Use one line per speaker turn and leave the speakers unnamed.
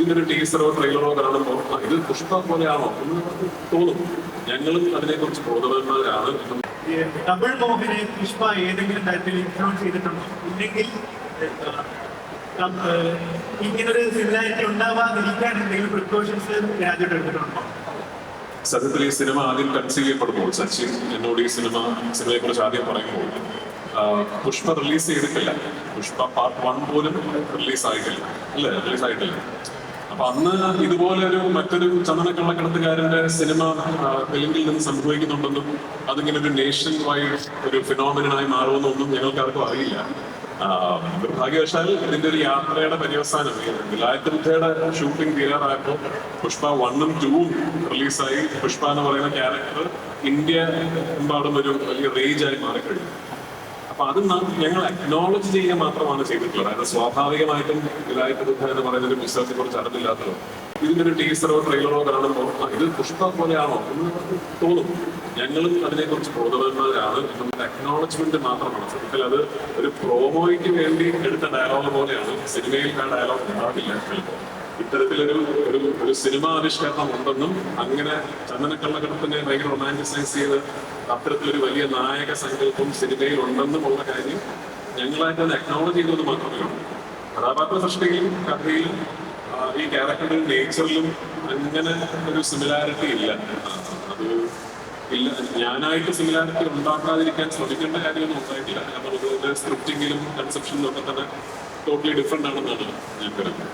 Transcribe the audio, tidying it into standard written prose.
ഇതിന്റെ ഒരു ടീസറോ ട്രെയിലറോ കാണുമ്പോൾ ഇത് പുഷ്പ പോലെയാണോ എന്ന് നമുക്ക് തോന്നും. ഞങ്ങളും അതിനെക്കുറിച്ച് ബോധവാന്മാരാണ്.
ഡബിൾ മോഹനെ പുഷ്പ ഏതെങ്കിലും തരത്തിൽ ഇൻഫ്ലുവൻസ് ചെയ്തിട്ടുണ്ടോ? ഇല്ലെങ്കിൽ ഇങ്ങനൊരു സിമിലാരിറ്റി ഉണ്ടാവാതിരിക്കാൻ എന്തെങ്കിലും പ്രിക്കോഷൻസ് രാജ്യത്ത് എടുത്തിട്ടുണ്ടോ?
സത്യത്തിൽ ഈ സിനിമ ആദ്യം കൺസീവ് ചെയ്യപ്പെടുമ്പോൾ സച്ചിൻ എന്നോട് ഈ സിനിമയെ കുറിച്ച് ആദ്യം പറയുമ്പോൾ പുഷ്പ റിലീസ് ചെയ്തിട്ടില്ല. പുഷ്പ പാർട്ട് 1 പോലും റിലീസ് ആയിട്ടില്ല. അപ്പൊ അന്ന് ഇതുപോലെ മറ്റൊരു ചന്ദനക്കള്ളക്കടത്തുകാരന്റെ സിനിമ തെലുങ്കിൽ നിന്ന് സംഭവിക്കുന്നുണ്ടെന്നും അതിങ്ങനെ ഒരു നേഷൻ വൈഡ് ഒരു ഫിനോമിനായി മാറുമെന്നൊന്നും ഞങ്ങൾക്ക് ആർക്കും അറിയില്ല. നിർഭാഗ്യവശാൽ ഇതിന്റെ ഒരു യാത്രയുടെ പര്യവസാനം വിലായത്തുയുടെ ഷൂട്ടിംഗ് തീരാറായപ്പോൾ പുഷ്പ 1ഉം 2ഉം റിലീസായി. പുഷ്പ എന്ന് പറയുന്ന ക്യാരക്ടർ ഇന്ത്യ എമ്പാടും ഒരു വലിയ റേജായി മാറിക്കഴിഞ്ഞു. അപ്പൊ അത് ഞങ്ങൾ അക്നോളജ് ചെയ്യുക മാത്രമാണ് ചെയ്തിട്ടുള്ളത്. അതായത് സ്വാഭാവികമായിട്ടും വിലായത്ത് എന്ന് പറയുന്ന ഒരു പുസ്തകത്തെ കുറിച്ച് അറിവില്ലാത്തത് ഇതിന്റെ ഒരു ടീസറോ ട്രെയിലറോ കാണുമ്പോൾ ഇത് പുഷ്പ പോലെയാണോ എന്ന് നമുക്ക് തോന്നും. ഞങ്ങളും അതിനെക്കുറിച്ച് ബോധവാന്മാരാണ്. നമ്മുടെ അക്നോളജ്മെന്റ് മാത്രമാണ്. സത്യത്തിൽ അത് ഒരു പ്രോമോയ്ക്ക് വേണ്ടി എടുത്ത ഡയലോഗ് പോലെയാണ്. സിനിമയിൽ ആ ഡയലോഗ് ഉണ്ടാവില്ല. ഇത്തരത്തിലൊരു സിനിമ ആവിഷ്കരണം ഉണ്ടെന്നും അങ്ങനെ ചന്ദനക്കള്ളക്കടത്തിനെ ഭയങ്കര റൊമാൻറ്റിസൈസ് ചെയ്ത് അത്തരത്തിലൊരു വലിയ നായക സങ്കല്പം സിനിമയിൽ ഉണ്ടെന്നും ഉള്ള കാര്യം ഞങ്ങളായിട്ട് അത് അക്നോളജ് ചെയ്തത് മാത്രമേ ഉള്ളൂ. കഥാപാത്ര സൃഷ്ടിയിലും കഥയിലും ഈ ക്യാരക്ടറുടെ നേച്ചറിലും അങ്ങനെ ഒരു സിമിലാരിറ്റി ഇല്ല. അത് ഇല്ല, ഞാനായിട്ട് സിമിലാരിറ്റി ഉണ്ടാക്കാതിരിക്കാൻ ശ്രമിക്കേണ്ട കാര്യമൊന്നും ഉണ്ടായിട്ടില്ല. കാരണം സ്ക്രിപ്റ്റിങ്ങിലും കൺസെപ്ഷനിലും ഒക്കെ തന്നെ ടോട്ടലി ഡിഫറെന്റ് ആണെന്നാണ് ഞാൻ കരുതുന്നത്.